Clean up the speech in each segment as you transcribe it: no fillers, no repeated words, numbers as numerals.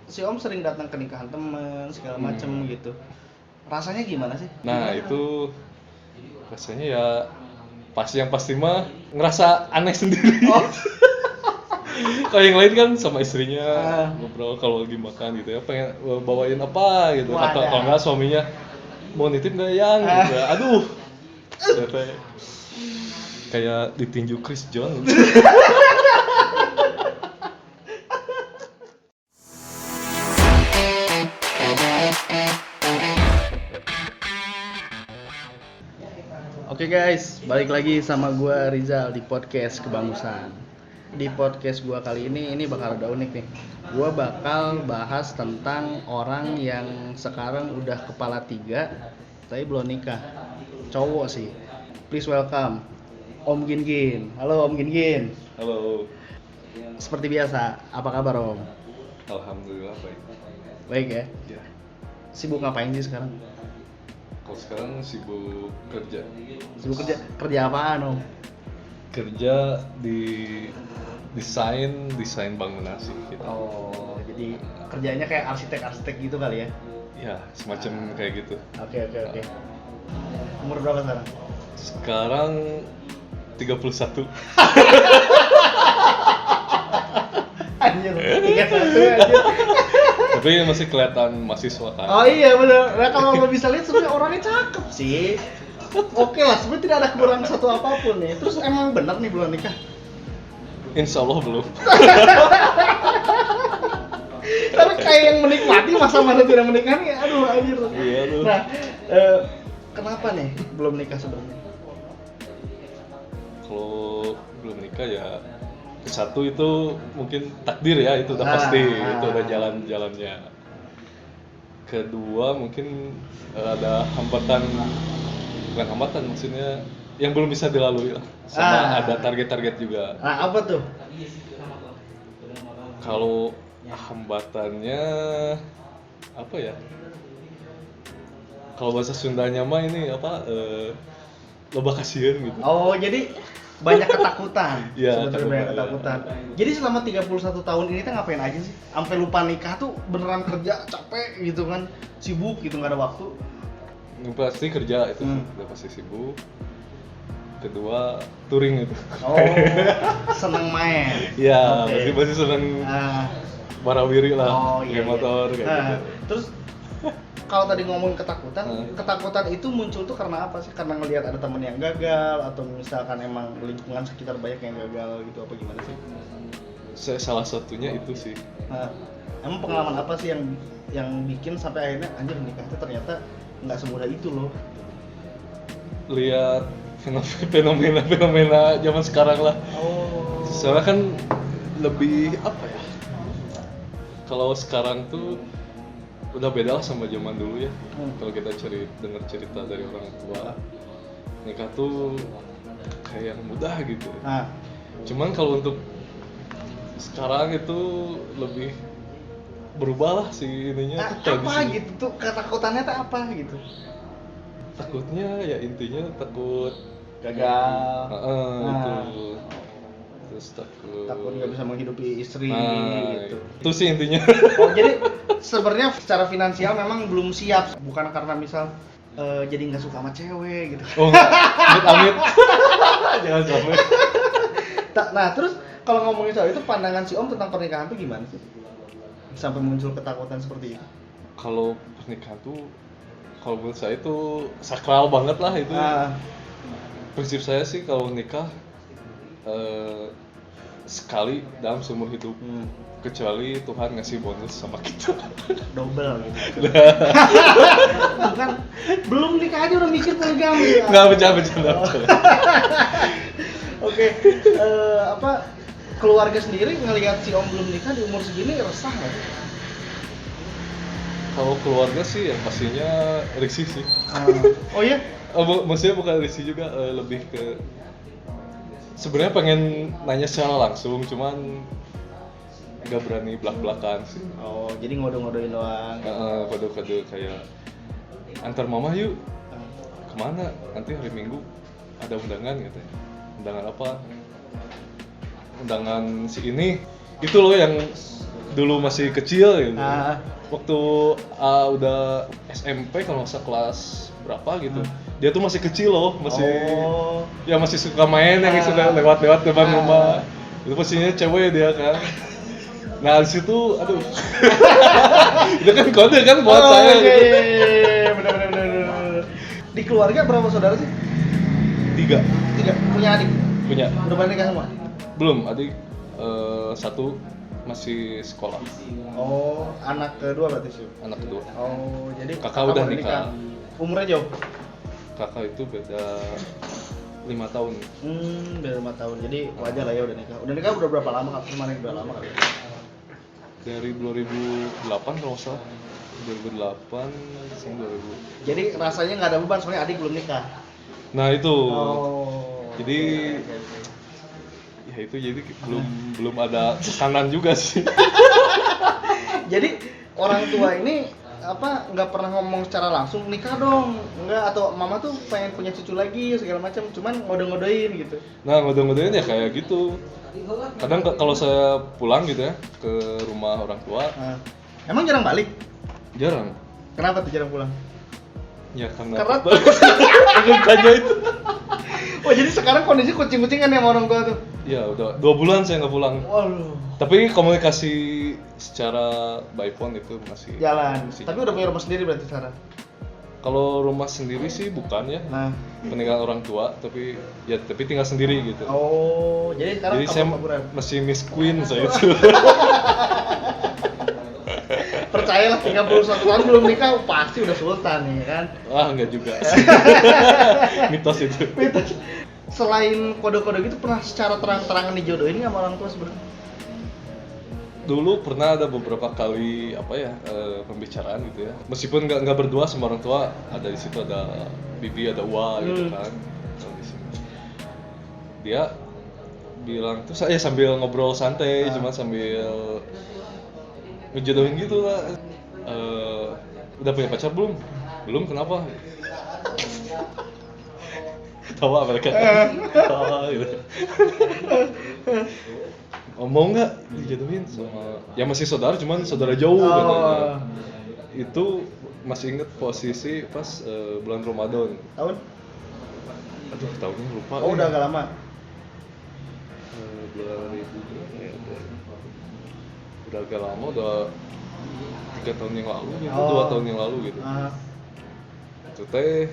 si Om sering datang ke nikahan temen segala macem gitu. Rasanya gimana sih? Nah itu rasanya ya pasti mah ngerasa aneh sendiri. Oh. Kalau yang lain kan sama istrinya ngobrol kalau lagi makan gitu ya, pengen bawain apa gitu. Atau kalau nggak suaminya mau nitip nggak yang gitu. Aduh, kayak ditinju Chris John. Oke guys, balik lagi sama gua Rizal di podcast Kebangsaan. Di podcast gua kali ini bakal ada unik nih. Gua bakal bahas tentang orang yang sekarang udah kepala 3 tapi belum nikah. Cowok sih. Please welcome Om Gin. Halo Om Gin. Halo. Seperti biasa, apa kabar Om? Alhamdulillah baik. Baik ya. Ya. Sibuk ngapain sih sekarang? Kalau sekarang sibuk kerja. Sibuk kerja apaan Om? Kerja di desain bangunan sih gitu. Oh, jadi kerjanya kayak arsitek gitu kali ya? Ya, semacam kayak gitu. Oke. Umur berapa sekarang? Sekarang 31. Anjir, 31 anjir. Tapi masih kelihatan mahasiswa kan. Oh iya bener, nah kalau lo bisa lihat sebenarnya orangnya cakep sih. Oke lah, sebenarnya tidak ada kekurangan satu apapun nih. Terus emang bener nih belum nikah? Insya Allah belum. Tapi kayak yang menikmati masa-masa tidak menikah nih, aduh anjir. Iya tuh. Nah, kenapa nih belum nikah sebenarnya? Kalau belum nikah ya satu itu mungkin takdir ya, itu udah pasti, itu udah jalannya. Kedua mungkin ada hambatan, bukan hambatan maksudnya yang belum bisa dilalui lah. Sama ada target-target juga. Nah, apa tuh? Kalau hambatannya apa ya? Kalau bahasa Sundanya mah ini apa? Loba kasihan gitu. Oh, jadi banyak ketakutan. Iya, Sebenarnya banyak ketakutan. Jadi selama 31 tahun ini teh ngapain aja sih? Sampai lupa nikah tuh beneran kerja capek gitu kan, sibuk gitu nggak ada waktu. Pasti kerja itu, udah pasti sibuk. Kedua touring itu. Oh, seneng main. Iya, Oke. pasti seneng warawiri lah, Oh iya. motor kayak gitu. Terus kalau tadi ngomongin ketakutan itu muncul tuh karena apa sih? Karena ngelihat ada temen yang gagal atau misalkan emang lingkungan sekitar banyak yang gagal gitu apa gimana sih? Saya salah satunya itu sih. Nah, emang pengalaman apa sih yang bikin sampai akhirnya anjir nikah itu ternyata nggak semudah itu loh. Lihat fenomena zaman sekarang lah. Oh. Soalnya kan lebih apa ya? Kalau sekarang tuh udah beda lah sama zaman dulu ya. Kalau kita dengar cerita dari orang tua, nikah tuh kayak yang mudah gitu. Cuman kalau untuk sekarang itu lebih berubah lah sih ininya. Apa gitu tuh ketakutannya tuh apa gitu? Takutnya ya intinya takut gagal. Itu. Terus takut nggak bisa menghidupi istri gitu. Itu sih intinya. Oh, jadi sebenarnya secara finansial memang belum siap, bukan karena misal jadi nggak suka sama cewek gitu. Oh enggak, amit-amit. Jangan sampai. Nah terus kalau ngomongin soal itu, pandangan si Om tentang pernikahan tuh gimana sih? Sampai muncul ketakutan seperti itu. Kalau pernikahan tuh, kalau menurut saya itu sakral banget lah itu. Prinsip saya sih kalau nikah sekali dalam seumur hidup, kecuali Tuhan ngasih bonus sama kita. Double gitu. Bukan, belum nikah aja udah mikir poligami. Nggak, bercanda. Oke, keluarga sendiri ngelihat si Om belum nikah di umur segini resah nggak sih? Kalau keluarga sih yang pastinya risih sih. Oh iya? Maksudnya bukan risih juga, lebih ke sebenarnya pengen nanya secara langsung, cuman nggak berani belak-belakan sih. Oh, jadi ngode-ngodein doang. Kode-kode kayak antar mama yuk. Kemana? Nanti hari Minggu ada undangan katanya. Undangan apa? Undangan si ini. Itu loh yang dulu masih kecil gitu. Ah. Waktu udah SMP kalau nggak salah kelas berapa gitu. Dia tuh masih kecil loh, masih ya masih suka main yang suka lewat-lewat depan rumah. Itu pastinya cewek dia kan. Nah di situ, aduh, itu kan kode kan buat saya. Iya, benar. Di keluarga berapa saudara sih? 3 Punya adik? punya. Udah pada nikah semua? Belum, adik satu masih sekolah. Oh, anak kedua berarti sih? Anak kedua. Oh, jadi Kakak udah baru nikah. Umurnya jauh? Kakak itu beda 5 tahun. Beda 5 tahun. Jadi wajar lah ya udah nikah. Udah nikah udah berapa lama? Kemarin udah lama kali ya? Dari 2008 kalau nggak salah. 2008 sampai 2000. Jadi rasanya nggak ada beban soalnya adik belum nikah. Nah itu. Oh. Jadi ya itu jadi belum ada tekanan juga sih. Jadi orang tua ini apa nggak pernah ngomong secara langsung nikah dong, enggak, atau mama tuh pengen punya cucu lagi segala macam, cuman ngode-ngodein gitu. Nah ngode-ngodein ya kayak gitu. Kadang kalau saya pulang gitu ya ke rumah orang tua, Emang jarang balik? jarang. Kenapa tuh jarang pulang? Ya karena Karena tanya itu. Oh jadi sekarang kondisi kucing-kucingan ya sama orang tua tuh? Ya udah 2 bulan saya nggak pulang. Waduh. Tapi komunikasi secara by phone itu masih Jalan. masih. Tapi udah punya rumah sendiri berarti sekarang? Kalau rumah sendiri sih bukan ya. Nah. Peninggalan orang tua, tapi tinggal sendiri gitu. Oh, jadi sekarang Jadi saya kabur-kaburan. masih Miss Queen saya itu. Percayalah 31 tahun belum nikah pasti udah sultan ya kan? Wah enggak juga. Mitos itu. Selain kode-kode gitu pernah secara terang-terangan dijodohin nggak sama orang tua sebenarnya? Dulu pernah ada beberapa kali pembicaraan gitu ya. Meskipun nggak berdua sama orang tua, ada di situ ada bibi, ada uwa gitu kan. Di sini. Dia bilang tuh saya sambil ngobrol santai, cuma sambil ngejodohin gitu lah. Udah punya pacar belum? Belum, kenapa? Tawa mereka. Tawa gitu. Mau nggak dijodohin sama ya masih saudara, cuman saudara jauh katanya. Itu masih inget posisi pas bulan Ramadan. Tahun? Aduh tahunnya lupa. Oh udah agak lama. 2000 ya, udah agak lama, udah 3 tahun yang lalu gitu, 2 tahun yang lalu gitu. Itu teh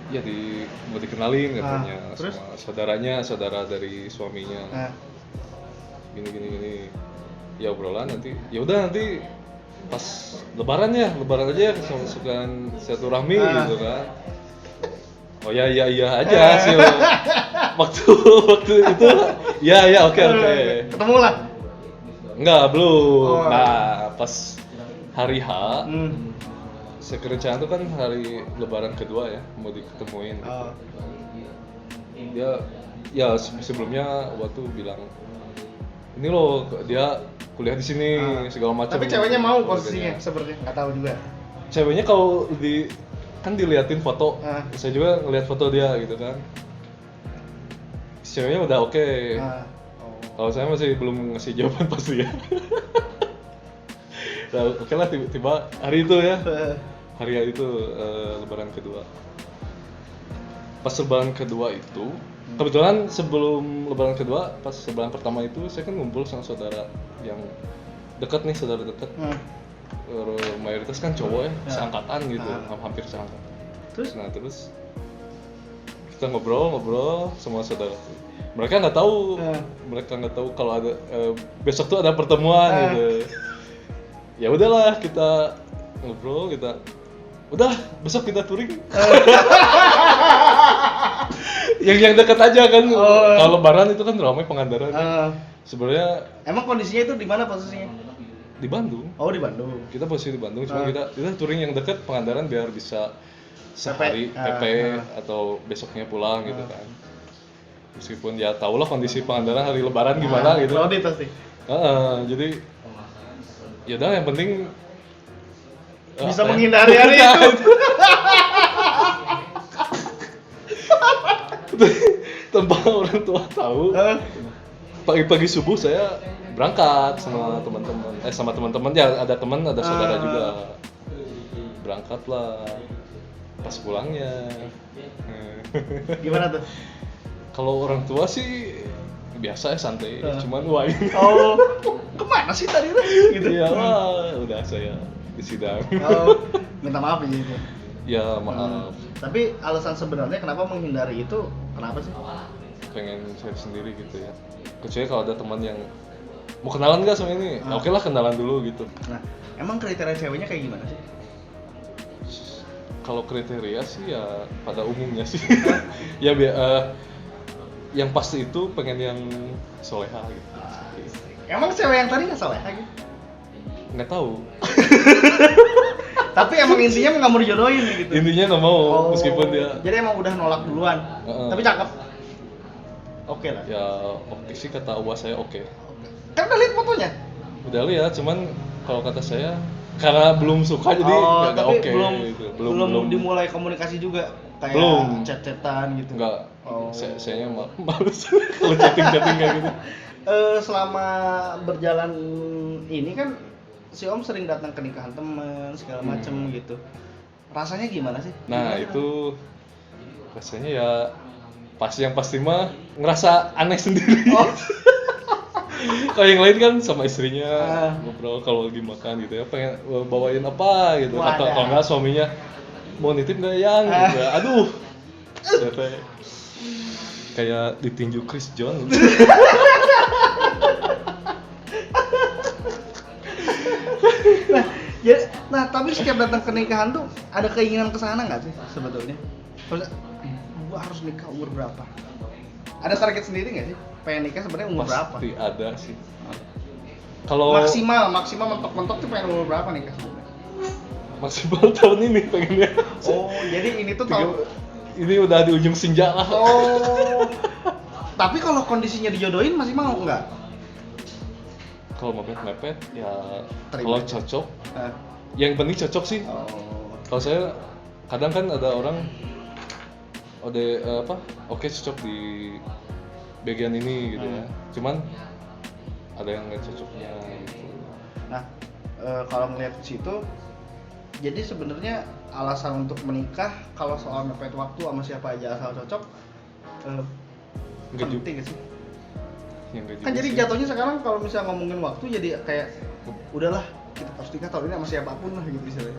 ya mau dikenalin katanya sama saudaranya, saudara dari suaminya. Gini. Ya obrolan nanti. Ya udah nanti pas lebaran aja ya sukaan silaturahmi gitu kan. Oh ya aja sih. Waktu itu ya oke. Ketemu lah. Enggak, belum. Nah, pas hari H saya kerencana tuh kan hari lebaran kedua ya, mau diketemuin. Dia ya sebelumnya waktu bilang ini loh dia kuliah di sini segala macam. Tapi ceweknya mau posisinya seperti nggak tahu juga. Ceweknya kalau kan diliatin foto, saya juga ngeliat foto dia gitu kan. Ceweknya udah oke. Kalau saya masih belum ngasih jawaban pasti ya. Nah, oke lah tiba-tiba hari itu ya. Hari itu lebaran kedua. Pas lebaran kedua itu, kebetulan sebelum lebaran kedua, pas lebaran pertama itu saya kan ngumpul sama saudara yang dekat nih, saudara dekat. Mayoritas kan cowok ya, seangkatan gitu, hampir seangkatan. Terus kita ngobrol sama saudara. Mereka nggak tahu kalau ada besok tuh ada pertemuan gitu. Ya udahlah kita ngobrol, udah besok kita touring. yang dekat aja kan. Kalau lebaran itu kan ramai Pangandaran. Sebenarnya emang kondisinya itu di mana posisinya? Di Bandung. Oh di Bandung. Kita posisi di Bandung, cuma kita touring yang dekat Pangandaran biar bisa sehari PP atau besoknya pulang gitu kan. Meskipun ya tau lah kondisi Pangandaran hari lebaran gimana gitu. Crowded pasti. Jadi ya udah yang penting bisa menghindari hari itu. Tanpa orang tua tahu. Pagi-pagi subuh saya berangkat sama teman-teman, sama teman-teman ya, ada teman, ada saudara juga. Berangkat lah. Pas pulangnya. Gimana tuh? Kalau orang tua sih biasa ya, santai, cuman wah. Oh, kemana sih tadi tuh? Gitu. Iya lah, udah saya disidang. Oh, minta maaf ya gitu. Ya maaf. Tapi alasan sebenarnya kenapa menghindari itu kenapa sih? Pengen saya sendiri gitu ya. Kecuali kalau ada teman yang mau kenalan nggak sama ini, oke lah kenalan dulu gitu. Nah, emang kriteria ceweknya kayak gimana sih? Kalau kriteria sih ya pada umumnya sih ya yang pasti itu pengen yang soleha gitu. Emang cewek yang tadi nggak soleha gitu? Nggak tahu. Tapi emang intinya nggak mau dijodohin gitu. Intinya nggak mau, meskipun dia. Jadi emang udah nolak duluan. Tapi cakep. Oke lah. Ya oke sih kata uas saya oke. Kan udah lihat fotonya. Udah lihat, cuman kalau kata saya karena belum suka jadi nggak oke. Gitu. Belum dimulai komunikasi juga. Kayak belum chat-chatan gitu. Enggak. Saya males kalau chatting kayak gitu. Selama berjalan ini kan si Om sering datang ke nikahan teman segala macem gitu. Rasanya gimana sih? Nah, itu rasanya ya pasti mah ngerasa aneh sendiri. Oh. Kalau yang lain kan sama istrinya ngobrol kalau lagi makan gitu ya, pengen bawain apa gitu. Atau kalau nggak suaminya mau nitip nggak yang gitu. Aduh. Kayak ditinju Chris John. Nah, tapi setiap datang ke nikahan tuh ada keinginan kesana nggak sih sebetulnya? Gua harus nikah umur berapa? Ada target sendiri nggak sih? Pengen nikah sebenarnya umur berapa? Pasti ada sih. Kalau maksimal mentok-mentok tuh pengen umur berapa nikah sebenarnya? Maksimal tahun ini pengennya. Oh, jadi ini tuh tahun ini udah di ujung senja lah. Oh. Tapi kalau kondisinya dijodohin masih mau nggak? Kalau mepet-mepet ya Terima. kalau cocok. Yang penting cocok sih. Kalau saya kadang kan ada orang oke cocok di bagian ini gitu ya. Cuman ada yang nggak cocoknya gitu. Nah, kalau ngeliat ke situ, jadi sebenarnya alasan untuk menikah kalau soal mepet waktu sama siapa aja asal cocok, penting sih. Kan jadi jatuhnya sekarang kalau misalnya ngomongin waktu jadi kayak udahlah kita harus nikah tahun ini sama siapapun lah gitu misalnya.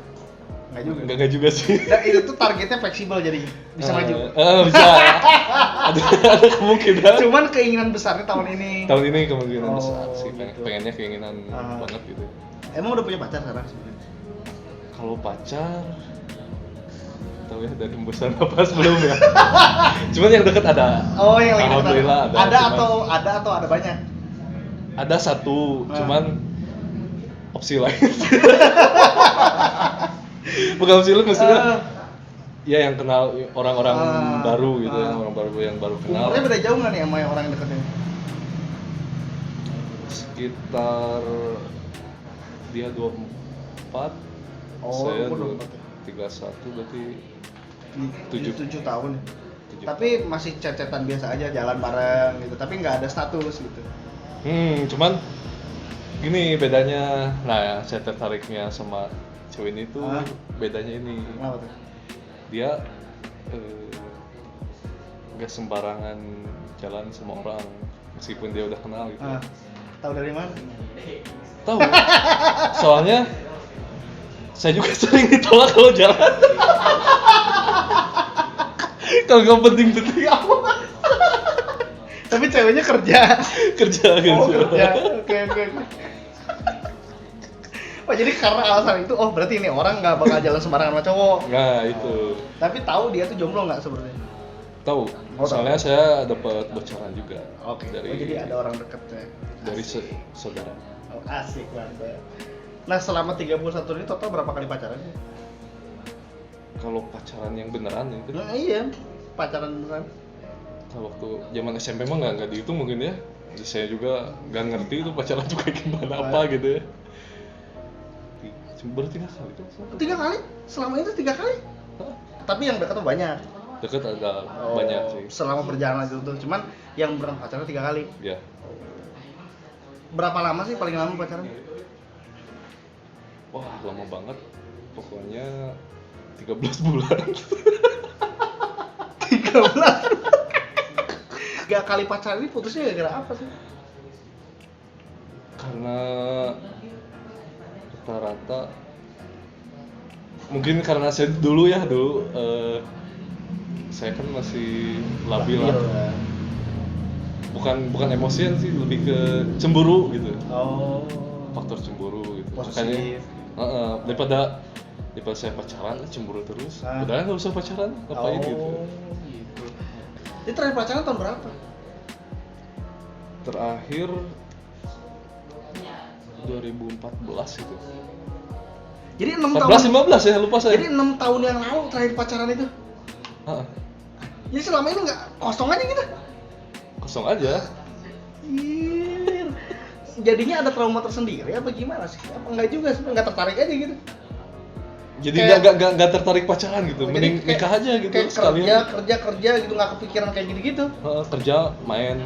Enggak juga sih. Dan itu tuh targetnya fleksibel jadi bisa maju. Bisa. ada kemungkinan. Cuman keinginan besarnya tahun ini. Tahun ini kemungkinan besar sih. Gitu. Pengennya keinginan banget gitu. Emang udah punya pacar sekarang sebenarnya? Kalau pacar tahu ya dari hembusan napas belum ya. Cuman yang dekat ada. Oh, yang lagi alhamdulillah dekat. Ada atau ada banyak? Ada satu, cuman opsi lain. Bukan opsi lain maksudnya. Ya yang kenal orang-orang baru gitu ya, orang baru yang baru kenal. Umurnya beda jauh nggak nih sama yang orang yang dekat ini? Sekitar dia 24, saya 31, berarti 7 tahun. Tapi masih chat-chatan biasa aja, jalan bareng gitu. Tapi nggak ada status gitu. Cuman gini bedanya, nah saya tertariknya sama cewek ini tuh bedanya ini. Kenapa tuh? Dia nggak sembarangan jalan sama orang meskipun dia udah kenal gitu. Tahu dari mana? Tahu. Soalnya saya juga sering ditolak kalau jalan. Kalau nggak penting-penting apa? Tapi ceweknya kerja. Kerja. Oke. Oh, jadi karena alasan itu, berarti ini orang nggak bakal jalan sembarangan sama cowok. Nah itu. Tapi tahu dia tuh jomblo nggak sebenarnya? Tahu. Soalnya saya dapat bocoran juga. Oke. Jadi ada orang dekatnya. Dari saudara. Oh, asik banget. Nah, selama 31 ini total berapa kali pacaran sih? Kalau pacaran yang beneran itu? Nah, iya, pacaran beneran. Waktu zaman SMP mah nggak dihitung mungkin ya. Jadi saya juga nggak ngerti itu pacaran tuh kayak gimana apa gitu ya. Baru 3 kali tuh. 3 kali? Selama itu 3 kali? Tapi yang dekat tuh banyak. Dekat ada banyak sih. Selama perjalanan itu tuh, cuman yang beneran pacaran 3 kali. Iya. Berapa lama sih paling lama pacaran? Wah, lama banget. Pokoknya 13 bulan. 13. Gak kali pacaran ini putusnya gara-gara apa sih? Karena rata-rata mungkin karena saya dulu saya kan masih labil lah. Ya. Bukan emosian sih, lebih ke cemburu gitu. Oh. Faktor cemburu gitu. Posesif. Makanya daripada saya pacaran cemburu terus. Udah nggak usah pacaran, ngapain gitu. Gitu. Jadi terakhir pacaran tahun berapa? Terakhir 2014 gitu. Jadi 6 14 tahun. 15 ya, lupa saya. Jadi 6 tahun yang lalu terakhir pacaran itu. Heeh. Jadi selama ini nggak kosong aja gitu. Kosong aja. Iyir. Jadinya ada trauma tersendiri apa gimana sih? Apa enggak juga sih? Enggak tertarik aja gitu. Jadi Kayak- nggak tertarik pacaran gitu. Oh, Mending jadi nikah aja gitu kayak sekalian. kerja gitu nggak kepikiran kayak gitu-gitu. Kerja main.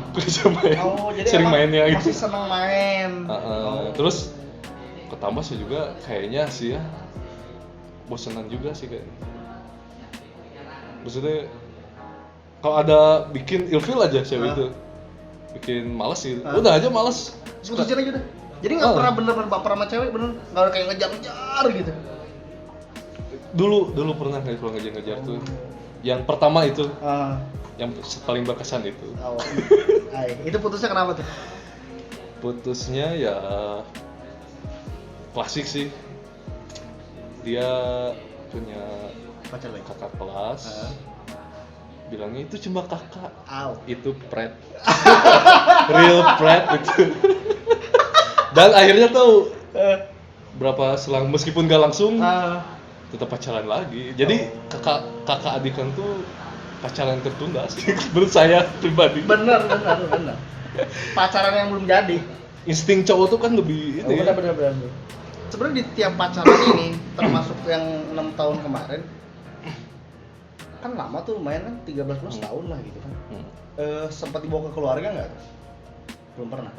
Oh, jadi Sering emang mainnya gitu. masih seneng main. Oh. Terus ketambah sih juga kayaknya sih ya bosenan juga sih kayaknya. Maksudnya kalau ada bikin ilfil aja cewek itu bikin males gitu. Udah aja males. Putusin aja udah. Jadi nggak pernah bener-bener baper sama cewek, bener nggak ada kayak ngejar-ngejar gitu. Dulu pernah nggak kalau ngejar-ngejar tuh. Yang pertama itu, Ah. yang paling berkesan itu. Oh. Itu putusnya kenapa tuh? Putusnya ya klasik sih. Dia punya Pacar lagi. kakak kelas. Bilangnya itu cuma kakak. Au. Itu pret. Real pret itu. Dan akhirnya tahu berapa selang meskipun gak langsung tetap pacaran lagi. Jadi kakak adikan tuh pacaran tertunda sih menurut saya pribadi. Bener. Pacaran yang belum jadi. Insting cowok tuh kan lebih ini. Bener. Sebenarnya di tiap pacaran ini, termasuk yang 6 tahun kemarin, kan lama tuh lumayan kan 13 tahun lah gitu kan. Sempat dibawa ke keluarga nggak? Belum pernah.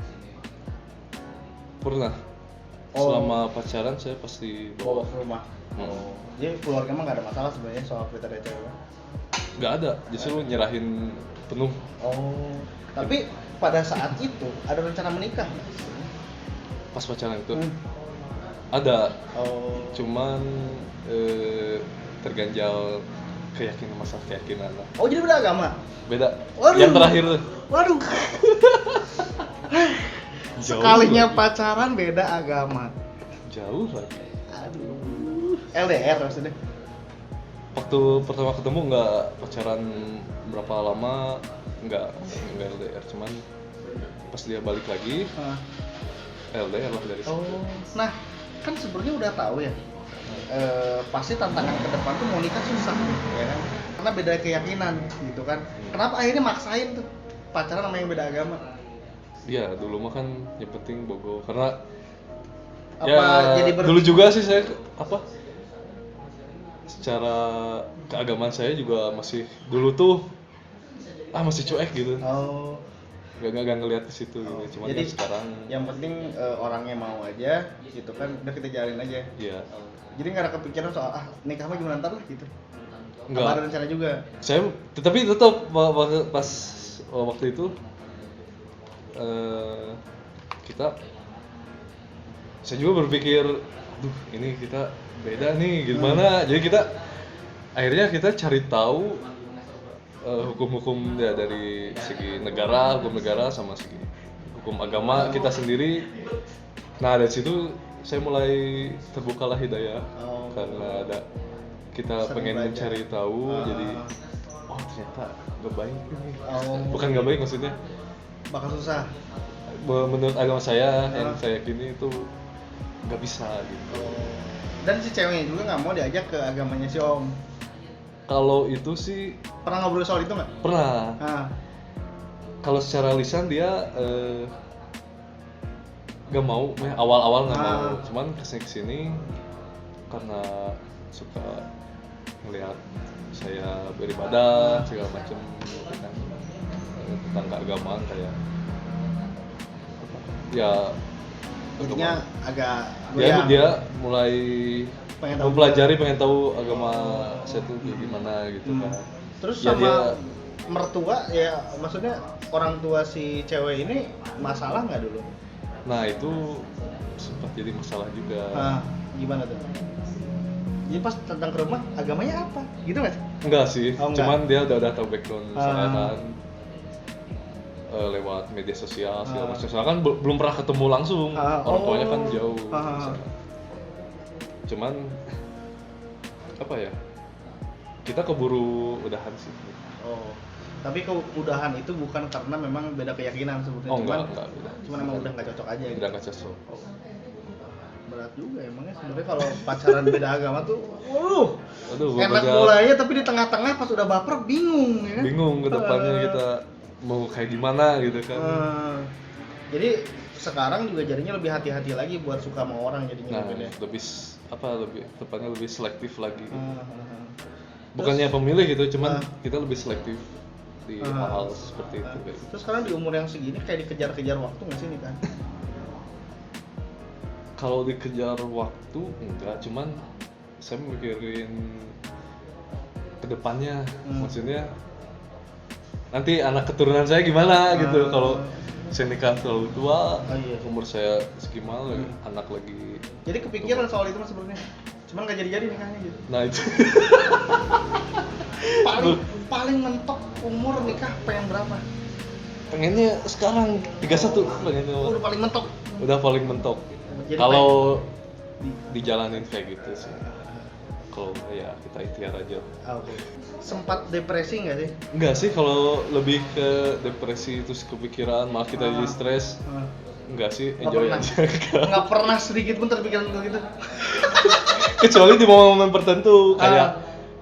Pernah. Oh. Selama pacaran saya pasti Bawa bawa. ke rumah. Jadi keluarga mah nggak ada masalah sebenarnya soal kriteria cewek. Nggak ada, justru nyerahin penuh. Oh. Tapi pada saat itu ada rencana menikah nggak? Pas pacaran itu ada. Oh. Cuman terganjal masalah keyakinan lah. Oh, jadi beda agama? Beda. Waduh. Yang terakhir tuh. Waduh. Jauh Sekalinya lagi. pacaran beda agama. Jauh lagi. Aduh. LDR maksudnya. Waktu pertama ketemu nggak pacaran berapa lama, nggak LDR, cuman pas dia balik lagi LDR lah dari situ. Oh. Nah, kan sebenarnya udah tahu ya. Pasti tantangan ke depan tuh mau nikah susah, ya kan? Karena beda keyakinan gitu kan. Kenapa akhirnya maksain tuh pacaran sama yang beda agama? Iya, dulu mah kan yang penting bogo karena Apa jadi dulu juga sih saya secara keagamaan saya juga masih dulu tuh masih cuek gitu. Oh. Gak ngeliat ke situ gitu. Cuman Jadi kan sekarang yang penting orangnya mau aja gitu kan, udah kita jalanin aja. iya. Jadi nggak ada kepikiran soal nikah mah gimana ntar lah gitu. Enggak. Apa ada rencana juga? Saya tapi tetap pas waktu itu saya juga berpikir, aduh ini kita beda nih gimana. Jadi akhirnya kita cari tahu hukum-hukum ya dari segi hukum negara sama segi hukum agama kita sendiri. Nah dari situ saya mulai terbukalah hidayah karena kita Sering pengen belajar. mencari tahu. Jadi ternyata gak baik ini. Bukan gak baik maksudnya. Bakal susah. Menurut agama saya yang saya yakini itu nggak bisa gitu. Dan si ceweknya juga nggak mau diajak ke agamanya si Om. Kalau itu sih Pernah ngobrol soal itu nggak? pernah. Kalau secara lisan dia nggak mau, awal-awal nggak mau. Cuman kesini karena suka melihat saya beribadah segala macam tentang keagamaan kayak ya jadinya agak ya goyang. dia mulai Pengen tahu mempelajari, pengen tahu agama saya tuh kayak gimana gitu kan. Terus Ya, sama dia- mertua ya, maksudnya orang tua si cewek ini masalah nggak dulu? Nah itu sempat jadi masalah juga. Nah, gimana tuh? Jadi pas datang ke rumah, agamanya apa? Gitu nggak sih? Enggak sih, Oh, enggak. cuman dia udah tahu background saya Ah. kan lewat media sosial segala Ah. macam. Soalnya kan belum pernah ketemu langsung, orang tuanya kan jauh. Ah. Cuman apa ya? Kita keburu udahan sih. Oh, tapi keudahan itu bukan karena memang beda keyakinan sebetulnya, Oh cuman enggak. cuman emang udah nggak cocok aja gitu. Udah nggak cocok. Oh. Berat juga emangnya sebenarnya kalau pacaran beda agama tuh, Aduh, enak banyak- mulainya tapi di tengah-tengah pas udah baper bingung ya kan? Bingung ke depannya kita mau kayak gimana gitu kan. Jadi sekarang juga jadinya lebih hati-hati lagi buat suka sama orang jadinya Nah, mungkin ya. lebih tepatnya lebih selektif lagi. Terus- Bukannya pemilih gitu, cuman Ah. kita lebih selektif di hal-hal seperti itu. Kayak gitu. Terus sekarang di umur yang segini kayak dikejar-kejar waktu nggak sih nih kan? Kalau dikejar waktu enggak, cuman saya mikirin kedepannya, maksudnya nanti anak keturunan saya gimana gitu. Kalau saya nikah terlalu tua, Oh, iya. umur saya segimana, anak lagi. Jadi kepikiran soal itu mas sebenarnya, cuman nggak jadi-jadi nikahnya gitu. Nah itu Paling mentok umur nikah pengen berapa? pengennya sekarang 31 pengennya. Udah paling mentok. Udah paling mentok. Jadi Kalau dijalanin kayak gitu sih. Kalau ya kita ikhtiar aja. Oke. Sempat depresi nggak sih? Enggak sih, kalau lebih ke depresi terus kepikiran malah kita jadi stres. Enggak sih, Nggak enjoy pernah. aja. Nggak pernah sedikit pun terpikiran gitu. Kecuali di momen-momen tertentu kayak Ah.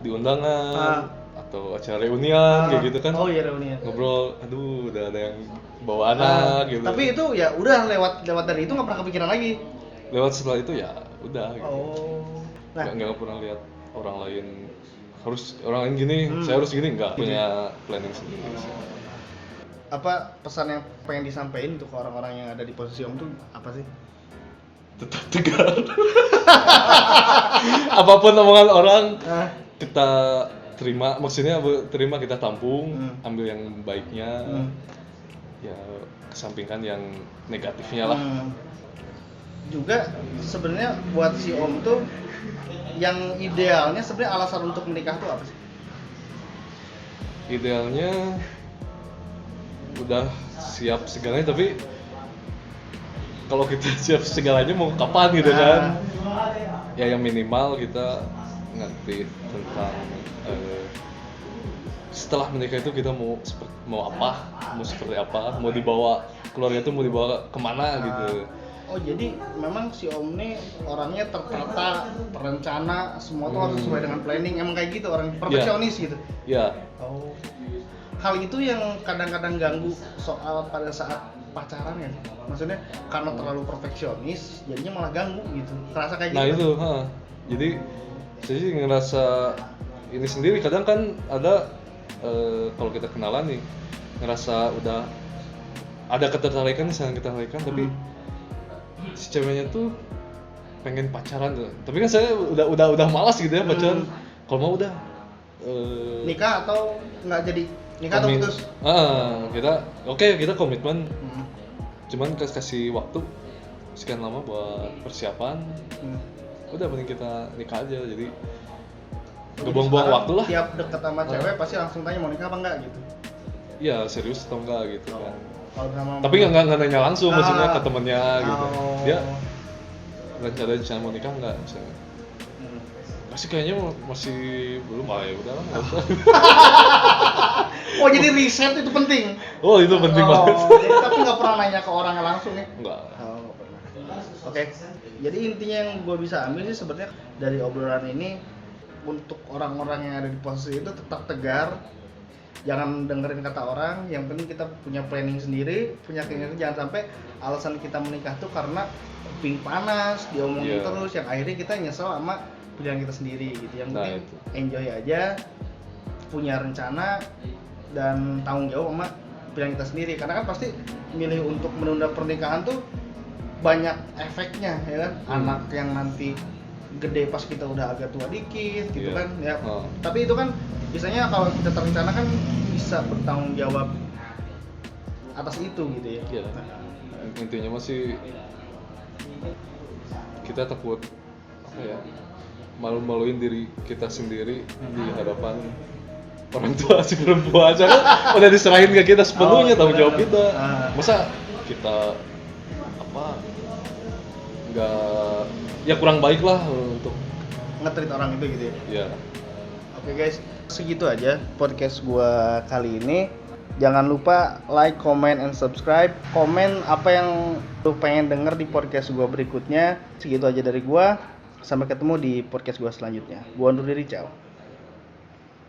di undangan atau acara reunian kayak gitu kan. Oh iya reunian. Ngobrol, aduh udah ada yang bawa anak gitu. Tapi itu ya udah lewat dari itu nggak pernah kepikiran lagi. Lewat setelah itu ya udah gitu. Oh. Nah, Nggak pernah lihat orang lain harus orang lain gini, saya harus gini, nggak punya planning sendiri sih. apa pesan yang pengen disampaikan untuk orang-orang yang ada di posisi om tuh apa sih? Tetap tegar. Apapun omongan orang kita terima, maksudnya terima, kita tampung, ambil yang baiknya, ya kesampingkan yang negatifnya lah. Juga sebenarnya buat si om tuh yang idealnya sebenarnya alasan untuk menikah tuh apa sih? Idealnya udah siap segalanya, tapi kalau kita siap segalanya mau kapan gitu kan? Ya yang minimal kita ngerti tentang setelah menikah itu kita mau apa, mau seperti apa, mau dibawa keluarga itu mau dibawa kemana gitu. Oh jadi memang si om nih orangnya tertata, terencana, semua tuh harus sesuai dengan planning, emang kayak gitu orang perfeksionis gitu. Ya. Oh. Hal itu yang kadang-kadang ganggu soal pada saat pacaran ya. Maksudnya karena terlalu perfeksionis, jadinya malah ganggu gitu. Terasa kayak Nah gitu. itu, jadi saya sih ngerasa ini sendiri. Kadang kan ada kalau kita kenalan nih, ngerasa udah ada ketertarikan, sangat ketertarikan, tapi si ceweknya tuh pengen pacaran tuh. Tapi kan saya udah malas gitu ya pacaran. Kalau mau udah Nikah atau nggak jadi? Nikah atau putus? Kita komitmen. Cuman kasih waktu sekian lama buat persiapan. Udah mending kita nikah aja. Jadi nggak buang-buang waktu lah. Tiap deket sama cewek pasti langsung tanya mau nikah apa enggak gitu. Iya, serius atau enggak gitu kan. Kalau sama Tapi nggak nanya langsung, maksudnya ke temennya gitu. Oh. Dia rencana mau nikah nggak misalnya. Masih kayaknya masih belum, ya udah lah. Oh jadi riset itu penting. Oh itu penting banget. Jadi tapi nggak pernah nanya ke orangnya langsung ya? Enggak. Oh, nggak pernah. Oke. Jadi intinya yang gue bisa ambil sih sebenarnya dari obrolan ini, untuk orang-orang yang ada di posisi itu tetap tegar, jangan dengerin kata orang. Yang penting kita punya planning sendiri, punya keinginan. Jangan sampai alasan kita menikah tuh karena kuping panas, diomongin terus, yang akhirnya kita nyesel sama pilihan kita sendiri gitu. Yang penting enjoy aja, punya rencana dan tanggung jawab sama pilihan kita sendiri, karena kan pasti milih untuk menunda pernikahan tuh banyak efeknya ya kan. Anak yang nanti gede pas kita udah agak tua dikit gitu kan ya. Tapi itu kan biasanya kalau kita terencana kan bisa bertanggung jawab atas itu gitu ya. Iya. Intinya masih kita takut apa ya, malu-maluin diri kita sendiri di hadapan orang tua si perempuan, soalnya udah diserahin ke kita sepenuhnya tanggung jawab kita. Masa kita apa nggak, ya kurang baik lah untuk nge-treat orang itu gitu ya. ya. Oke guys, segitu aja podcast gua kali ini. Jangan lupa like, comment, and subscribe. Komen apa yang lu pengen denger di podcast gua berikutnya. Segitu aja dari gua. Sampai ketemu di podcast gua selanjutnya. Gua undur diri, ciao.